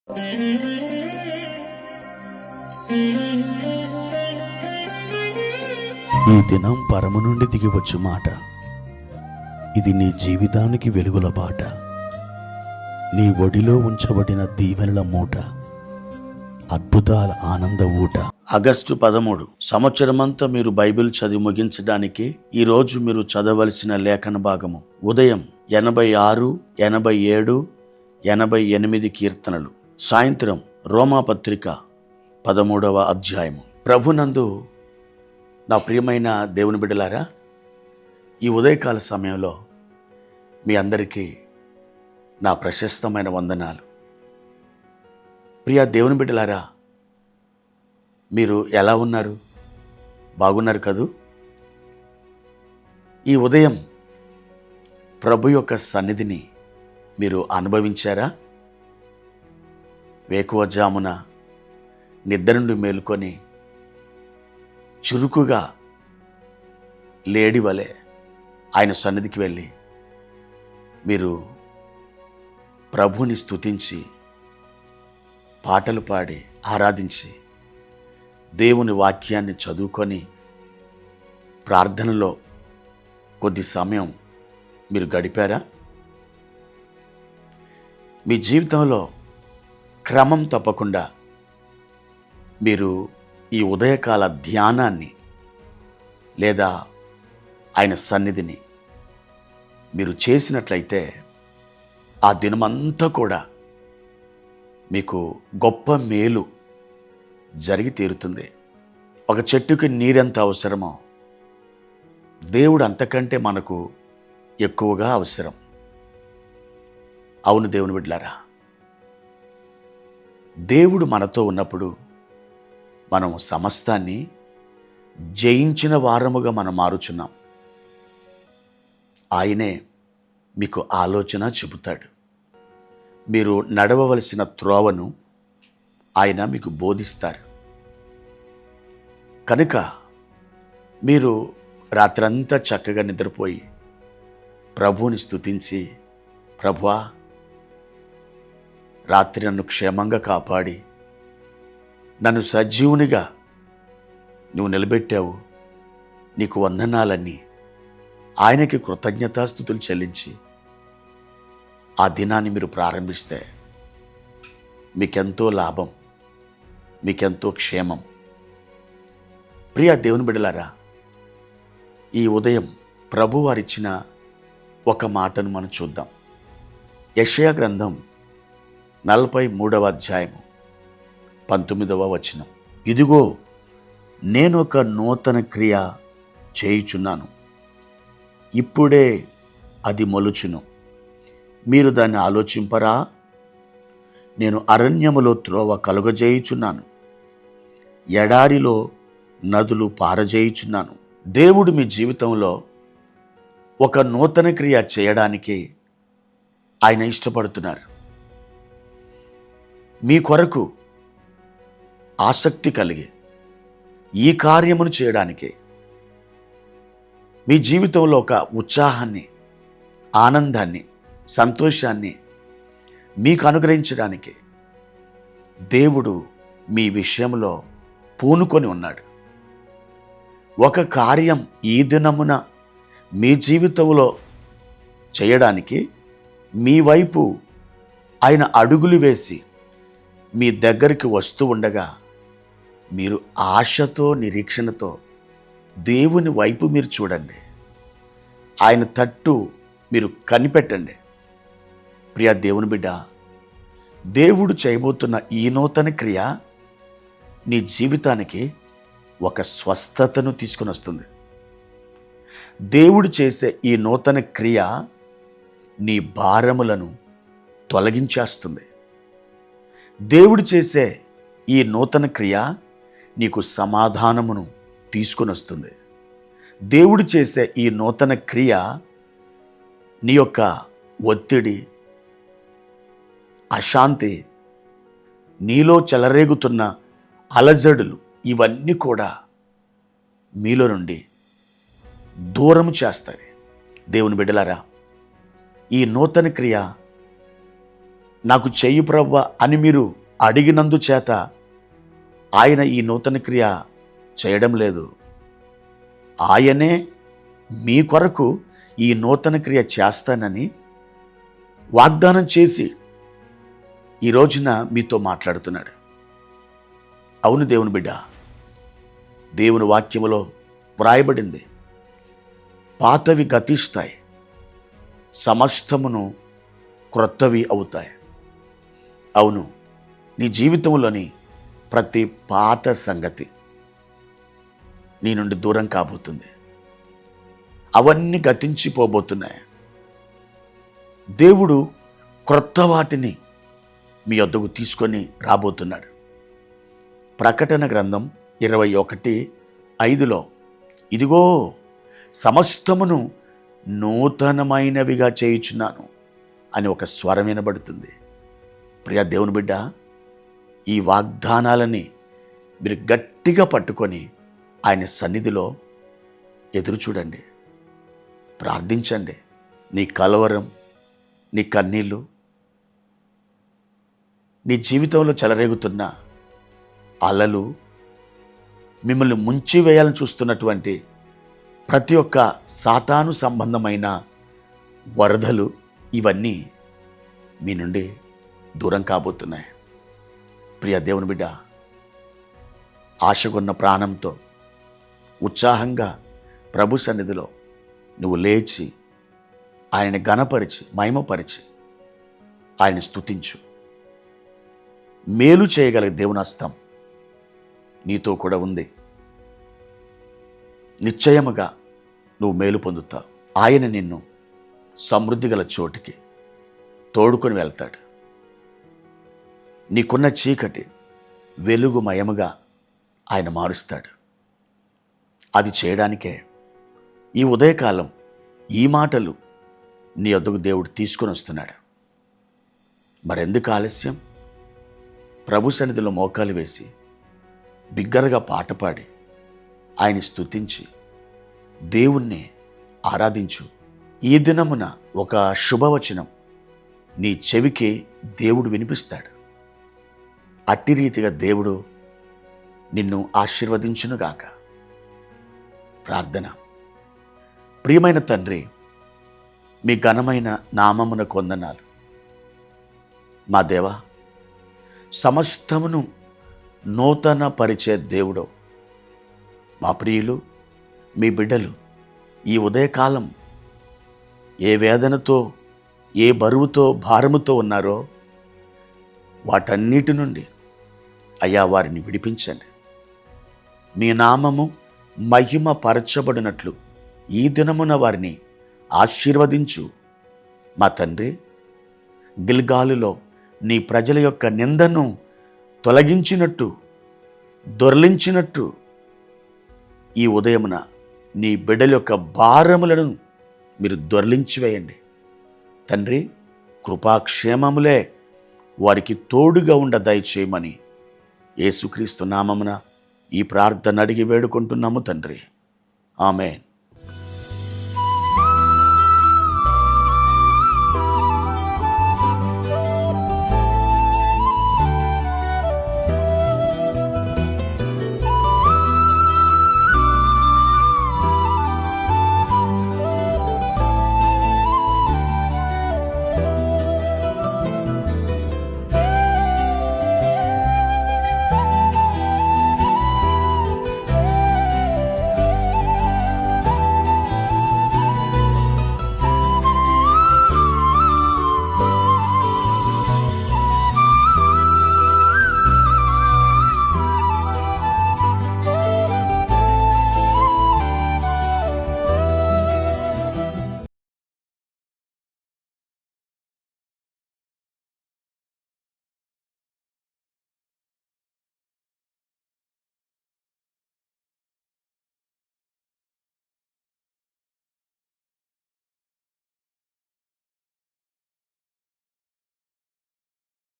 ఈ దినం పరము నుండి దిగివచ్చు మాట. ఇది నీ జీవితానికి వెలుగుల బాట. నీ ఒడిలో ఉంచబడిన దీవెనల మూట, అద్భుతాల ఆనంద ఊట. ఆగస్టు 13 సంవత్సరమంతా మీరు బైబిల్ చదివి ముగించడానికి ఈరోజు మీరు చదవలసిన లేఖన భాగము ఉదయం 86, 87, 88 కీర్తనలు, సాయంత్రం రోమాపత్రిక 13వ అధ్యాయము. ప్రభునందు నా ప్రియమైన దేవుని బిడ్డలారా, ఈ ఉదయకాల సమయంలో మీ అందరికీ నా ప్రశస్తమైన వందనాలు. ప్రియ దేవుని బిడ్డలారా, మీరు ఎలా ఉన్నారు? బాగున్నారు కదూ? ఈ ఉదయం ప్రభు యొక్క సన్నిధిని మీరు అనుభవించారా? వేకువజామున నిద్ర నుండి మేలుకొని చురుకుగా లేడి వలె ఆయన సన్నిధికి వెళ్ళి మీరు ప్రభుని స్తుతించి పాటలు పాడి ఆరాధించి దేవుని వాక్యాన్ని చదువుకొని ప్రార్థనలో కొద్ది సమయం మీరు గడిపారా? మీ జీవితంలో క్రమం తప్పకుండా మీరు ఈ ఉదయకాల ధ్యానాన్ని లేదా ఆయన సన్నిధిని మీరు చేసినట్లయితే ఆ దినమంతా కూడా మీకు గొప్ప మేలు జరిగి తీరుతుంది. ఒక చెట్టుకి నీరెంత అవసరమో దేవుడు అంతకంటే మనకు ఎక్కువగా అవసరం. అవును దేవుని బిడ్డలారా, దేవుడు మనతో ఉన్నప్పుడు మనం సమస్తాన్ని జయించిన వారముగా మనం మారుచున్నాం. ఆయనే మీకు ఆలోచన చెబుతాడు. మీరు నడవవలసిన త్రోవను ఆయన మీకు బోధిస్తారు. కనుక మీరు రాత్రంతా చక్కగా నిద్రపోయి ప్రభువుని స్తుతించి, ప్రభువా రాత్రి నన్ను క్షేమంగా కాపాడి నన్ను సజీవునిగా నువ్వు నిలబెట్టావు, నీకు వందనాలన్నీ ఆయనకి కృతజ్ఞతాస్తుతులు చెల్లించి ఆ దినాన్ని మీరు ప్రారంభిస్తే మీకెంతో లాభం, మీకెంతో క్షేమం. ప్రియ దేవుని బిడ్డలారా, ఈ ఉదయం ప్రభు వారిచ్చిన ఒక మాటను మనం చూద్దాం. యెషయా గ్రంథం 43వ అధ్యాయము 19వ వచనం. ఇదిగో నేను ఒక నూతన క్రియ చేయుచున్నాను, ఇప్పుడే అది మొలుచును, మీరు దాన్ని ఆలోచింపరా? నేను అరణ్యములో త్రోవ కలుగజేయుచున్నాను, ఎడారిలో నదులు పారజేయుచున్నాను. దేవుడు మీ జీవితంలో ఒక నూతన క్రియ చేయడానికి ఆయన ఇష్టపడుతున్నారు. మీ కొరకు ఆసక్తి కలిగి ఈ కార్యమును చేయడానికి, మీ జీవితంలో ఒక ఉత్సాహాన్ని, ఆనందాన్ని, సంతోషాన్ని మీకు అనుగ్రహించడానికి దేవుడు మీ విషయంలో పూనుకొని ఉన్నాడు. ఒక కార్యం ఈ దినమున మీ జీవితంలో చేయడానికి మీ వైపు ఆయన అడుగులు వేసి మీ దగ్గరికి వస్తూ ఉండగా మీరు ఆశతో, నిరీక్షణతో దేవుని వైపు మీరు చూడండి. ఆయన తట్టు మీరు కనిపెట్టండి. ప్రియ దేవుని బిడ్డ, దేవుడు చేయబోతున్న ఈ నూతన క్రియ నీ జీవితానికి ఒక స్వస్థతను తీసుకుని వస్తుంది. దేవుడు చేసే ఈ నూతన క్రియ నీ భారములను తొలగించేస్తుంది. దేవుడు చేసే ఈ నూతన క్రియ నీకు సమాధానమును తీసుకుని వస్తుంది. దేవుడు చేసే ఈ నూతన క్రియ నీ యొక్క ఒత్తిడి, అశాంతి, నీలో చెలరేగుతున్న అలజడులు ఇవన్నీ కూడా మీలో నుండి దూరం చేస్తాయి. దేవుని బిడ్డలారా, ఈ నూతన క్రియ నాకు చెయ్యి ప్రవ్వా అని మీరు అడిగినందు చేత ఆయన ఈ నూతన క్రియ చేయడం లేదు. ఆయనే మీ కొరకు ఈ నూతన క్రియ చేస్తానని వాగ్దానం చేసి ఈ రోజున మీతో మాట్లాడుతున్నాడు. అవును దేవుని బిడ్డ, దేవుని వాక్యములో వ్రాయబడింది, పాతవి గతిస్తాయి, సమస్తమును క్రొత్తవి అవుతాయి. అవును, నీ జీవితంలోని ప్రతి పాత సంగతి నీ నుండి దూరం కాబోతుంది. అవన్నీ గతించిపోబోతున్నాయి. దేవుడు క్రొత్త వాటిని మీ వద్దకు తీసుకొని రాబోతున్నాడు. ప్రకటన గ్రంథం 21:5 ఇదిగో సమస్తమును నూతనమైనవిగా చేయుచున్నాను అని ఒక స్వరం వినబడుతుంది. ప్రియ దేవుని బిడ్డ, ఈ వాగ్దానాలని మీరు గట్టిగా పట్టుకొని ఆయన సన్నిధిలో ఎదురు చూడండి, ప్రార్థించండి. నీ కలవరం, నీ కన్నీళ్ళు, నీ జీవితంలో చెలరేగుతున్న అలలు, మిమ్మల్ని ముంచివేయాలని చూస్తున్నటువంటి ప్రతి ఒక్క సాతాను సంబంధమైన వరదలు, ఇవన్నీ మీ నుండి దూరం కాబోతున్నాయి. ప్రియ దేవుని బిడ్డ, ఆశగొన్న ప్రాణంతో ఉత్సాహంగా ప్రభు సన్నిధిలో నువ్వు లేచి ఆయన్ని ఘనపరిచి మహిమపరిచి ఆయన స్తుతించు. మేలు చేయగలిగే దేవుని హస్తం నీతో కూడా ఉంది. నిశ్చయముగా నువ్వు మేలు పొందుతావు. ఆయన నిన్ను సమృద్ధి గల చోటికి తోడుకొని వెళ్తాడు. నీకున్న చీకటి వెలుగుమయముగా ఆయన మారుస్తాడు. అది చేయడానికే ఈ ఉదయకాలం ఈ మాటలు నీ వద్దకు దేవుడు తీసుకొని వస్తున్నాడు. మరెందుకు ఆలస్యం? ప్రభు సన్నిధిలో మోకాలు వేసి బిగ్గరగా పాట పాడి ఆయన స్తుతించి దేవుణ్ణి ఆరాధించు. ఈ దినమున ఒక శుభవచనం నీ చెవికి దేవుడు వినిపిస్తాడు. అట్టి రీతిగా దేవుడు నిన్ను ఆశీర్వదించునుగాక. ప్రార్థన. ప్రియమైన తండ్రి, మీ ఘనమైన నామమున కొందనాలు. మా దేవా, సమస్తమును నూతన పరిచే దేవుడు. మా ప్రియులు, మీ బిడ్డలు ఈ ఉదయకాలం ఏ వేదనతో, ఏ బరువుతో, భారముతో ఉన్నారో వాటన్నిటి నుండి అయ్యా వారిని విడిపించండి. మీ నామము మహిమ పరచబడినట్లు ఈ దినమున వారిని ఆశీర్వదించు. మా తండ్రి, గిల్గాలులో నీ ప్రజల యొక్క నిందను తొలగించినట్టు, దొర్లించినట్టు ఈ ఉదయమున నీ బిడ్డల యొక్క భారములను మీరు దొర్లించివేయండి. తండ్రి, కృపాక్షేమములే వారికి తోడుగా ఉండ దయచేయమని యేసుక్రీస్తు నామమున ఈ ప్రార్థన అడిగి వేడుకుంటున్నాము తండ్రి. ఆమేన్.